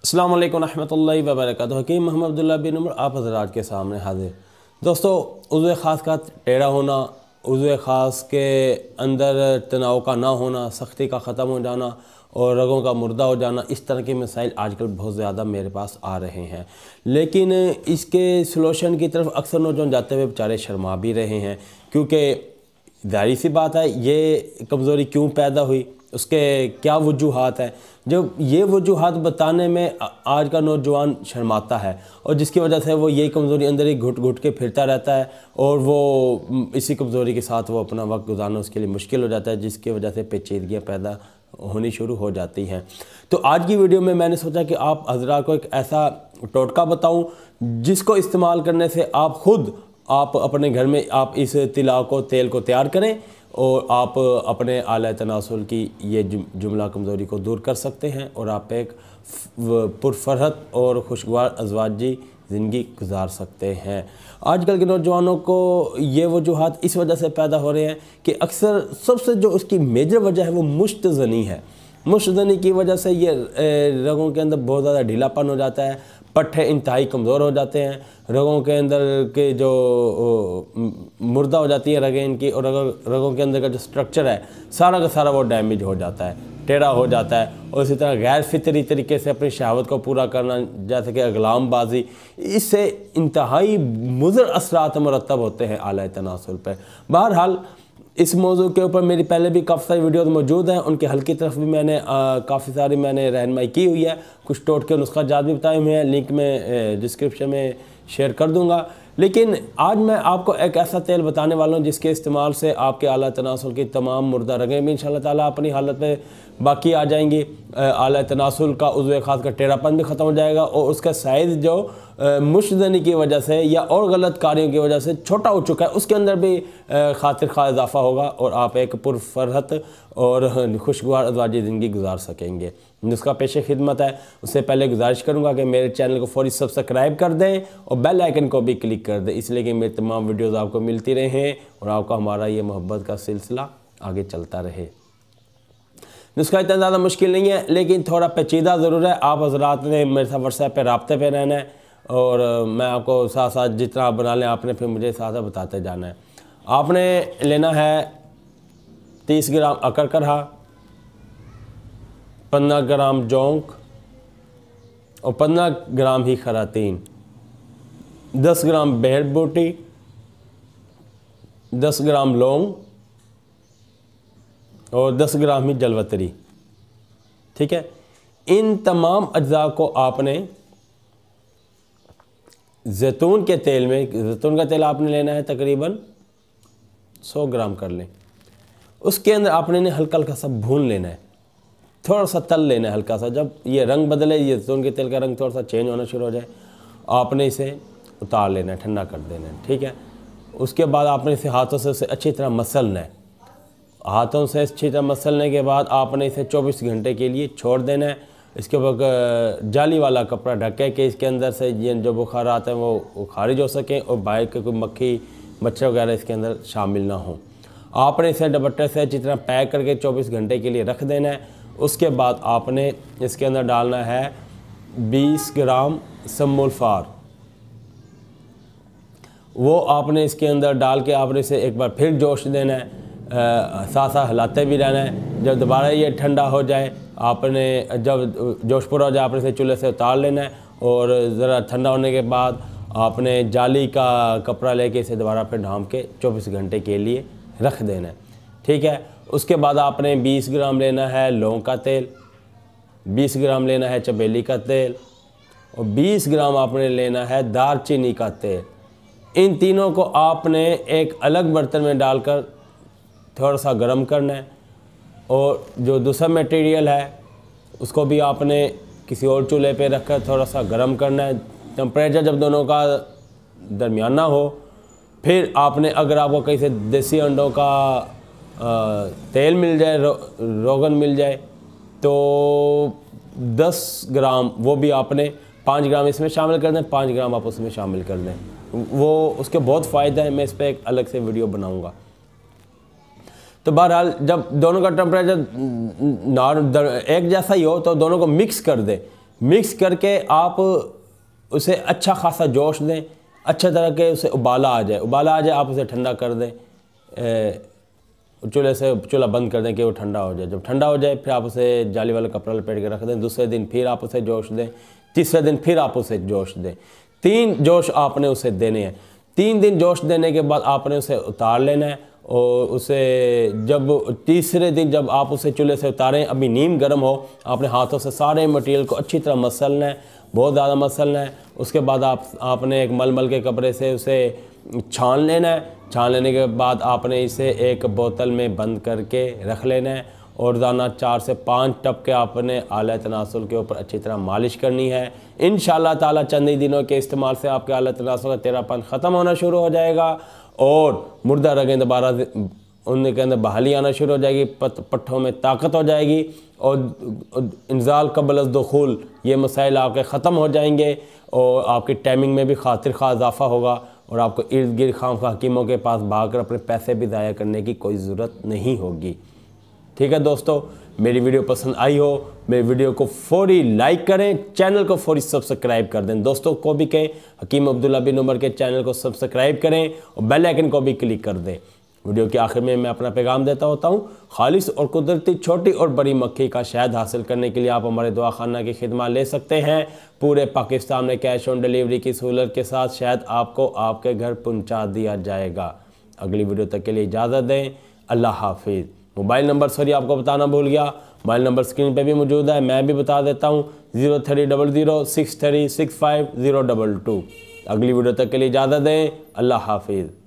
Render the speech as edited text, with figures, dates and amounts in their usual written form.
अस्सलाम वालेकुम रहमतुल्लाहि व बरकातुहू। हकीम मोहम्मद अब्दुल्ला बिन उमर आप हज़रात के सामने हाजिर। दोस्तों, उज़्व ख़ास का टेढ़ा होना, उज़्व ख़ास के अंदर तनाव का ना होना, सख्ती का ख़त्म हो जाना और रगों का मुर्दा हो जाना, इस तरह के मसाइल आजकल बहुत ज़्यादा मेरे पास आ रहे हैं। लेकिन इसके सलूशन की तरफ अक्सर नौजवान जाते हुए बेचारे शर्मा भी रहे हैं, क्योंकि ज़ाहिर सी बात है ये कमज़ोरी क्यों पैदा हुई, उसके क्या वजूहात है। जब ये वजूहात बताने में आज का नौजवान शर्माता है और जिसकी वजह से वो यही कमज़ोरी अंदर ही घुट घुट के फिरता रहता है और वो इसी कमज़ोरी के साथ वो अपना वक्त गुजारना उसके लिए मुश्किल हो जाता है, जिसकी वजह से पेचीदगियाँ पैदा होनी शुरू हो जाती हैं। तो आज की वीडियो में मैंने सोचा कि आप हज़रात को एक ऐसा टोटका बताऊं जिसको इस्तेमाल करने से आप अपने घर में आप इस तिला को तेल को तैयार करें और आप अपने आला तनासुल की ये जुमला कमज़ोरी को दूर कर सकते हैं और आप एक पुरफरहत और खुशगवार अज़वाजी ज़िंदगी गुजार सकते हैं। आजकल के नौजवानों को ये वजूहात इस वजह से पैदा हो रहे हैं कि अक्सर सबसे जो उसकी मेजर वजह है वो मुश्तज़नी है। मुश्तज़नी की वजह से ये रगों के अंदर बहुत ज़्यादा ढीलापन हो जाता है, पट्टे इंतहाई कमज़ोर हो जाते हैं, रगों के अंदर के जो मुर्दा हो जाती है रगें इनकी, और रगों के अंदर का जो स्ट्रक्चर है सारा का सारा वो डैमेज हो जाता है, टेढ़ा हो जाता है। और इसी तरह गैर फितरी तरीके से अपनी शहावत को पूरा करना, जैसे कि अगलामबाजी, इससे इंतहाई मुज़र असरात मुरतब होते हैं आला तनासुल पर। बहरहाल इस मौजू के ऊपर मेरी पहले भी काफ़ी सारी वीडियोज़ मौजूद हैं, उनके हल की तरफ भी मैंने काफ़ी सारी रहनुमाई की हुई है, कुछ टोटके नुस्खा जात भी बताए हुए हैं, लिंक में डिस्क्रिप्शन में शेयर कर दूंगा। लेकिन आज मैं आपको एक ऐसा तेल बताने वाला हूँ जिसके इस्तेमाल से आपके आला तनासुल की तमाम मुर्दा रगें भी इंशाअल्लाह ताला अपनी हालत में बाकी आ जाएंगी, आला तनासुल का उज़्व ख़ास का टेढ़ापन भी ख़त्म हो जाएगा और उसका साइज़ जो मुश्तज़नी की वजह से या और गलत कार्यों की वजह से छोटा हो चुका है उसके अंदर भी खातिर खा इजाफ़ा होगा और आप एक पुरफरहत और खुशगवार अज़वाजी ज़िंदगी गुजार सकेंगे। जिसका पेश खिदमत है, उससे पहले गुजारिश करूँगा कि मेरे चैनल को फौरी सब्सक्राइब कर दें और बेल आइकन को भी क्लिक कर दें, इसलिए कि मेरी तमाम वीडियोज़ आपको मिलती रहें और आपका हमारा ये मोहब्बत का सिलसिला आगे चलता रहे। नुस्खा इतना ज़्यादा मुश्किल नहीं है, लेकिन थोड़ा पेचीदा ज़रूर है। आप हज़रात ने मेरे साथ व्हाट्सएप पे राब्ते पे रहना है और मैं आपको साथ साथ जितना आप बना लें आपने फिर मुझे साथ साथ बताते जाना है। आपने लेना है 30 ग्राम अकरकरहा, 15 ग्राम जौंक और 15 ग्राम ही खरातीन, 10 ग्राम बेहड़ बूटी, 10 ग्राम लौंग और 10 ग्राम ही जलवतरी। ठीक है, इन तमाम अज्जा को आपने जैतून के तेल में, जैतून का तेल आपने लेना है तकरीबन 100 ग्राम कर लें, उसके अंदर आपने इन्हें हल्का हल्का सा भून लेना है, थोड़ा सा तल लेना है हल्का सा। जब ये रंग बदले, ये जैतून के तेल का रंग थोड़ा सा चेंज होना शुरू हो जाए, आपने इसे उतार लेना है, ठंडा कर देना है। ठीक है, उसके बाद आपने इसे हाथों से उसे अच्छी तरह मसलना है। हाथों से अच्छी तरह मसलने के बाद आपने इसे 24 घंटे के लिए छोड़ देना है। इसके बाद जाली वाला कपड़ा ढके कि इसके अंदर से ये जो बुखार आते हैं वो खारिज हो सकें और बाहर के कोई मक्खी मच्छर वगैरह इसके अंदर शामिल ना हो। आपने इसे दुपट्टे से अच्छी तरह पैक करके 24 घंटे के लिए रख देना है। उसके बाद आपने इसके अंदर डालना है 20 ग्राम समूलफार, वो आपने इसके अंदर डाल के आपने इसे एक बार फिर जोश देना है, साथ साथ हिलाते भी रहना है। जब दोबारा ये ठंडा हो जाए, आपने जब जोश पूरा हो जाए आपने इसे चूल्हे से उतार लेना है और ज़रा ठंडा होने के बाद आपने जाली का कपड़ा लेके इसे दोबारा फिर ढाँप के 24 घंटे के लिए रख देना है। ठीक है, उसके बाद आपने 20 ग्राम लेना है लौंग का तेल, 20 ग्राम लेना है चमेली का तेल और 20 ग्राम आपने लेना है दालचीनी का तेल। इन तीनों को आपने एक अलग बर्तन में डालकर थोड़ा सा गर्म करना है और जो दूसरा मटेरियल है उसको भी आपने किसी और चूल्हे पे रखकर थोड़ा सा गर्म करना है। टेम्परेचर जब दोनों का दरमियाना हो, फिर आपने अगर आपको कहीं से देसी अंडों का तेल मिल जाए, रोगन मिल जाए, तो 10 ग्राम वो भी आपने 5 ग्राम इसमें शामिल कर दें, 5 ग्राम आप उसमें शामिल कर दें। वो उसके बहुत फ़ायदे हैं, मैं इस पर एक अलग से वीडियो बनाऊंगा। तो बहरहाल जब दोनों का टेम्परेचर एक जैसा ही हो तो दोनों को मिक्स कर दें। मिक्स करके आप उसे अच्छा खासा जोश दें, अच्छा तरह के उसे उबाला आ जाए आप उसे ठंडा कर दें, चूल्हे से चूल्हा बंद कर दें कि वो ठंडा हो जाए। जब ठंडा हो जाए फिर आप उसे जाली वाला कपड़ा लपेट के रख दें। दूसरे दिन फिर आप उसे जोश दें, तीसरे दिन फिर आप उसे जोश दें। 3 जोश आपने उसे देने हैं। 3 दिन जोश देने के बाद आपने उसे उतार लेना है और उसे जब तीसरे दिन जब आप उसे चूल्हे से उतारें, अभी नीम गर्म हो, आपने हाथों से सारे मटेरियल को अच्छी तरह मसलना है, बहुत ज़्यादा मसलना है। उसके बाद आपने एक मलमल के कपड़े से उसे छान लेना है। छान लेने के बाद आपने इसे एक बोतल में बंद करके रख लेना है और रोज़ाना 4 से 5 टपके आपने आला तनासुल के ऊपर अच्छी तरह मालिश करनी है। इंशाअल्लाह ताला चंद ही दिनों के इस्तेमाल से आपके आला तनासुल का टेढ़ापन ख़त्म होना शुरू हो जाएगा और मुर्दा रगें दोबारा उनके अंदर बहाली आना शुरू हो जाएगी, पट्ठों में ताकत हो जाएगी और इंजाल कबल अज़ दुखूल ये मसाइल आपके ख़त्म हो जाएंगे और आपकी टाइमिंग में भी खातिर खा इजाफा होगा और आपको इर्द गिर्द खाम हकीमों के पास भागकर अपने पैसे भी ज़ाया करने की कोई ज़रूरत नहीं होगी। ठीक है दोस्तों, मेरी वीडियो पसंद आई हो, मेरी वीडियो को फौरी लाइक करें, चैनल को फौरी सब्सक्राइब कर दें। दोस्तों को भी कहें हकीम अब्दुल्ला बिन उमर के चैनल को सब्सक्राइब करें और बेल आइकन को भी क्लिक कर दें। वीडियो के आखिर में मैं अपना पैगाम देता होता हूँ, खालिस और कुदरती छोटी और बड़ी मक्खी का शहद हासिल करने के लिए आप हमारे दुआ खाना की खिदमत ले सकते हैं। पूरे पाकिस्तान में कैश ऑन डिलीवरी की सहूलत के साथ शहद आपको आपके घर पहुँचा दिया जाएगा। अगली वीडियो तक के लिए इजाज़त दें। अल्लाह हाफिज़। मोबाइल नंबर सॉरी आपको बताना भूल गया, मोबाइल नंबर स्क्रीन पे भी मौजूद है, मैं भी बता देता हूँ 03006365 022। अगली वीडियो तक के लिए इजाज़त दें। अल्लाह हाफिज़।